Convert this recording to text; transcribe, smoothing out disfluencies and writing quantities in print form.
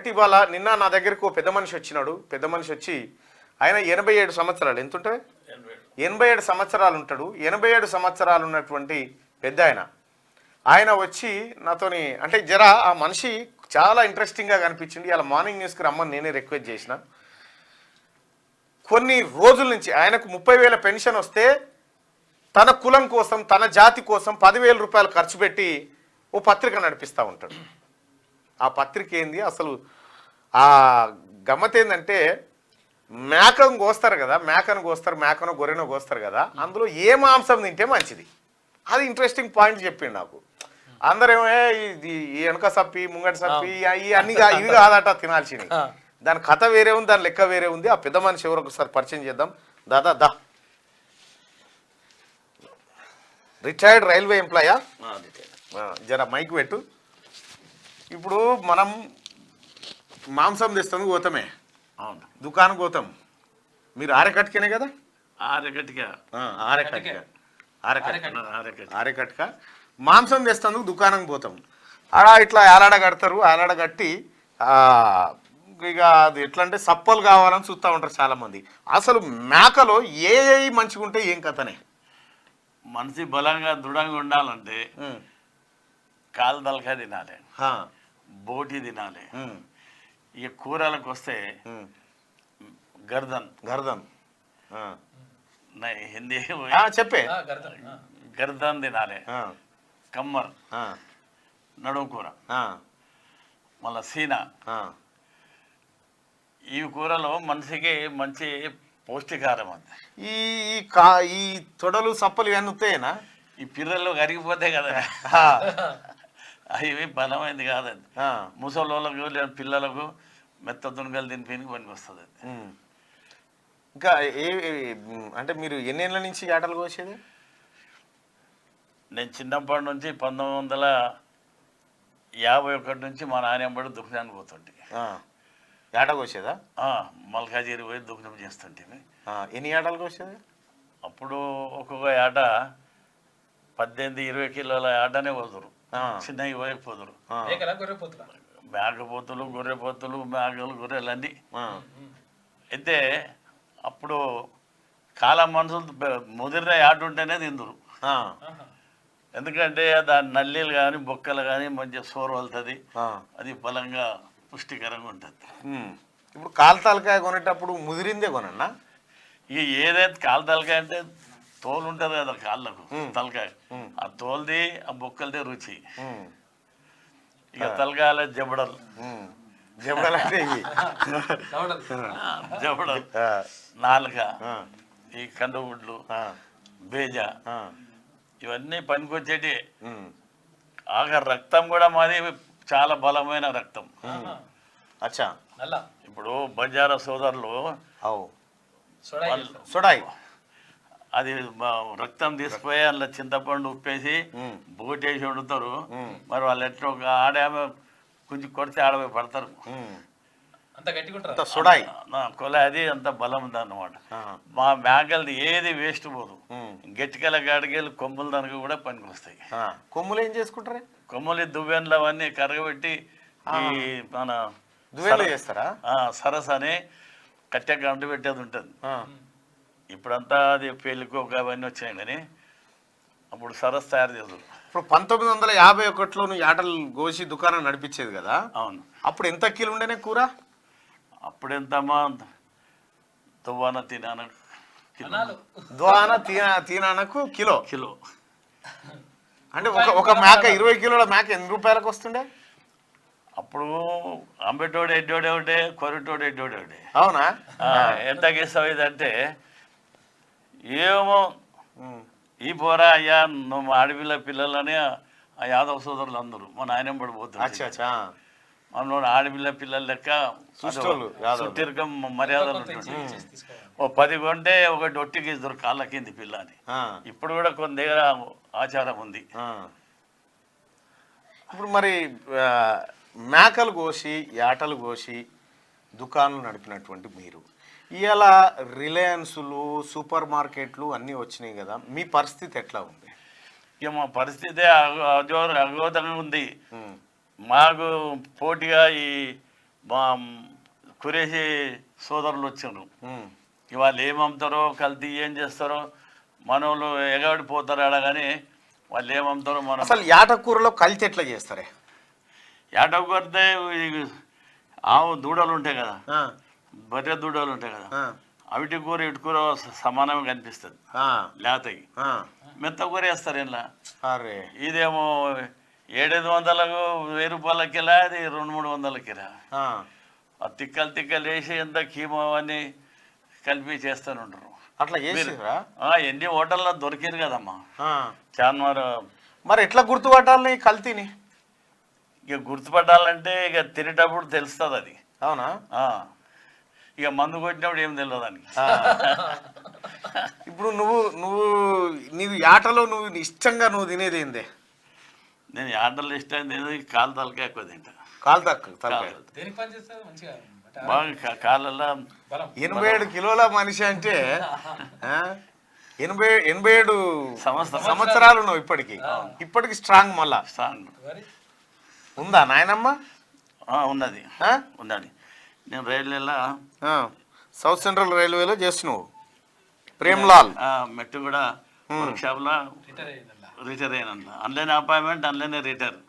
అయితే ఇవాళ నిన్న నా దగ్గరకు ఓ పెద్ద మనిషి వచ్చినాడు. పెద్ద మనిషి వచ్చి ఆయన 87 సంవత్సరాలు ఎంత ఉంటాయి, 87 సంవత్సరాలు ఉంటాడు. 87 సంవత్సరాలు ఉన్నటువంటి పెద్ద ఆయన వచ్చి నాతోని అంటే జర ఆ మనిషి చాలా ఇంట్రెస్టింగ్గా కనిపించింది. ఇలా మార్నింగ్ న్యూస్కి రమ్మని నేనే రిక్వెస్ట్ చేసిన. కొన్ని రోజుల నుంచి ఆయనకు 30,000 పెన్షన్ వస్తే తన కులం కోసం తన జాతి కోసం 10,000 రూపాయలు ఖర్చు పెట్టి ఓ పత్రిక నడిపిస్తూ ఉంటాడు. ఆ పత్రిక ఏంది అసలు, ఆ గమ్మత్ ఏంటంటే మేకను కోస్తారు కదా, మేకను గొర్రెను కోస్తారు కదా, అందులో ఏ మాంసం తింటే మంచిది, అది ఇంట్రెస్టింగ్ పాయింట్ చెప్పిండు నాకు. అందరేమో ఈ వెనక సప్పి ముంగటి సప్పి అన్ని ఇవి కాదట తినాల్సినవి, దాని కథ వేరే ఉంది, దాని లెక్క వేరే ఉంది. ఆ పెద్ద మనిషి ఎవరు ఒకసారి పరిచయం చేద్దాం. దా రిటైర్డ్ రైల్వే ఎంప్లాయా, జర మైక్ పెట్టు. ఇప్పుడు మనం మాంసం తెస్తాం పోతామే, అవును దుకాణం పోతాం. మీరు ఆరెకట్కనే కదా, ఆరెకట్క మాంసం తెస్తాందుకు దుకాణం పోతాం. ఆడ ఇట్లా ఏలాడ కడతారు, ఏలాడ కట్టి ఇక అది ఎట్లా అంటే సప్పలు కావాలని చూస్తూ ఉంటారు చాలామంది. అసలు మేకలో ఏ మంచిగా ఉంటే ఏం కథనే, మనిషి బలంగా దృఢంగా ఉండాలంటే కాలు తలకాయ తినాలి, బోటి తినాలి. ఇక కూరలకు వస్తే గర్దన్ హిందీ చెప్పే గర్దన్ తినాలి, కమ్మర్ నడుము కూర, మళ్ళా సీనా. ఈ కూరలో మనిషికి మంచి పౌష్టికారం అంది. ఈ తొడలు సప్పలు ఇవన్నీ వస్తాయేనా, ఈ పిల్లలు కరిగిపోతాయి కదా, అవి బలమైంది కాదండి. ముసలోళ్ళకు లేదా పిల్లలకు మెత్త దునగలు తినిపోయి పనికి వస్తుంది. ఇంకా అంటే మీరు ఎన్నేళ్ళ నుంచి ఆటలు కోసేది? నేను చిన్నప్పటి నుంచి 1951 నుంచి మా నాన్నమ్మడి దుఃఖానికి పోతుంటే ఏట కోసేదా? మల్కాజీరి పోయి దుఃఖం చేస్తుంటే. ఎన్ని ఏటాలు కోసేది? అప్పుడు ఒక్కొక్క ఏట 18-20 కిలోల ఏటనే పోదురు, చిన్నవి పోయకపోదురు. మేకపోతులు, గొర్రెపోతులు, మేకలు, గొర్రెలన్నీ. అయితే అప్పుడు కాలం మనుషులు ముదిరిన ఏట ఉంటేనే తిందురు. ఎందుకంటే దాని నల్లీలు కానీ బొక్కలు కానీ మంచిగా సోరు వెళ్తుంది, అది బలంగా పుష్టికరంగా ఉంటుంది. ఇప్పుడు కాలుతలకాయ కొనేటప్పుడు ముదిరిందే కొనన్నా? ఇక ఏదైతే కాలు తలకాయ అంటే తోలు ఉంటుంది కదా కాళ్ళకు, తలకాయ ఆ తోలుది ఆ బొక్కలదే రుచి. ఇక తలకాయల జబడలు అంటే జబడలు, నాలుక, ఈ కందుగుడ్లు, బేజ, ఇవన్నీ పనికొచ్చేటి. ఆఖరి రక్తం కూడా మాది చాలా బలమైన రక్తం. అచ్చా, ఇప్పుడు బంజారా సోదరులు సొడాయి అది రక్తం తీసిపోయి అందులో చింతపండు ఉప్పేసి బోటేసి వండుతారు. మరి వాళ్ళు ఎట్లా ఒక ఆడేమో కొంచెం కొడితే ఆడపోయి పడతారు. సొడాయి కొల అది అంత బలం ఉందన్నమాట. మా మేకలది ఏది వేస్ట్ పోదు. గట్టికల గాడికెళ్ళి కొమ్ములు దానికి కూడా పనికి వస్తాయి. కొమ్ములు ఏం చేసుకుంటారు? కొమ్ములు దువ్వెన్లు అవన్నీ కరగబెట్టి ఈ మన దువ్వెన్లు చేస్తారా? సరస్ అని కట్టె గంట పెట్టేది ఉంటుంది. ఇప్పుడంతా అది పెళ్ళికి అవన్నీ వచ్చాయి కానీ అప్పుడు సరస్ తయారు చేస్తారు. ఇప్పుడు 1951లో నువ్వు ఆటలు కోసి దుకాణం నడిపించేది కదా? అవును. అప్పుడు ఎంత కిలో ఉండేనే కూర? అప్పుడెంతమ్మా దువ్వాన తీనానకు కిలో కిలో అంటే ఒక మేక 20 కిలోల మేక ఎన్ని రూపాయలకు వస్తుండే? అప్పుడు అంబెటోడు ఎడ్డోడే ఒకటే, కొరటోడు ఎడ్డోడే ఒకటే. అవునా? ఎంత గీస్తావు ఇదంటే ఏమో ఈ పోరా అయ్యా నువ్వు మా ఆడపిల్ల పిల్లలని ఆ యాదవ సోదరులు అందరూ మా నాయనం పడిపోతుంది. మనం ఆడపిల్ల పిల్లల లెక్క సుట్టిరకం మర్యాదలు ఉంటుంది. ఓ 10 కొంటే ఒకటి ఒట్టికి ఇద్దరు కాళ్ళ కింది పిల్ల అని. ఇప్పుడు కూడా కొన్ని దగ్గర ఆచారం ఉంది. ఇప్పుడు మరి మేకలు కోసి యాటలు కోసి దుకాణాలు నడిపినటువంటి మీరు ఇవాళ రిలయన్స్లు సూపర్ మార్కెట్లు అన్నీ వచ్చినాయి కదా, మీ పరిస్థితి ఎట్లా ఉంది? ఇక మా పరిస్థితి అగోదంగా ఉంది. మాకు పోటీగా ఈ కురేసి సోదరులు వచ్చారు. ఉమ్. ఇవాళ ఏమమ్ముతారో కల్తీ ఏం చేస్తారో మనోళ్ళు ఎగబడిపోతారు ఆడ, కానీ వాళ్ళు ఏమమ్ముతారో మనం అసలు యాటకూరలో కల్తీ ఎట్లా చేస్తారే? ఏటకు కొడితే ఆవు దూడలు ఉంటాయి కదా, ఆ, బర్రె దూడలు ఉంటాయి కదా, ఆ, అవిటి కూర ఇటు కూర సమానంగా కనిపిస్తుంది. ఆ, లేతకి ఆ. మెత్త కూర వేస్తారు ఇలా. అరే ఇదేమో 700-800 1000 అది 200-300 ఆ, ఆ తిక్కలు వేసి ఎంత కీమో అని కలిపి చేస్తూనే అట్లా చేసిరా? ఎన్ని హోటల్లో దొరికింది కదమ్మా ఆ. చార్మార్. మరి ఎట్లా గుర్తుపట్టాలి ఈ కల్తీని? ఇక గుర్తుపట్టాలంటే ఇక తినేటప్పుడు తెలుస్తుంది అది. అవునా? ఇక మందు కొట్టినప్పుడు ఏం తెలియదు అని. ఇప్పుడు నువ్వు నీవు యాటలో నువ్వు ఇష్టంగా నువ్వు తినేది ఏందే? నేను ఆటలు ఇష్టం తినేది కాలు తలకాయ ఎక్కువ తింటా. కాలు తక్కువ తలకాయ. బాగా కాళ్ళల్లో 87 కిలోల మనిషి అంటే 87 సంవత్సరాలు ఉన్నావు ఇప్పటికి స్ట్రాంగ్ మళ్ళా స్ట్రాంగ్ ఉందా నాయనమ్మ? ఉన్నది ఉన్నది. నేను రైల్వేలో సౌత్ సెంట్రల్ రైల్వేలో చేస్తున్నావు. ప్రేమ్లాల్ మెట్టు కూడా వర్క్ షాప్లో రిటైర్ అయినా. Online appointment, online retire.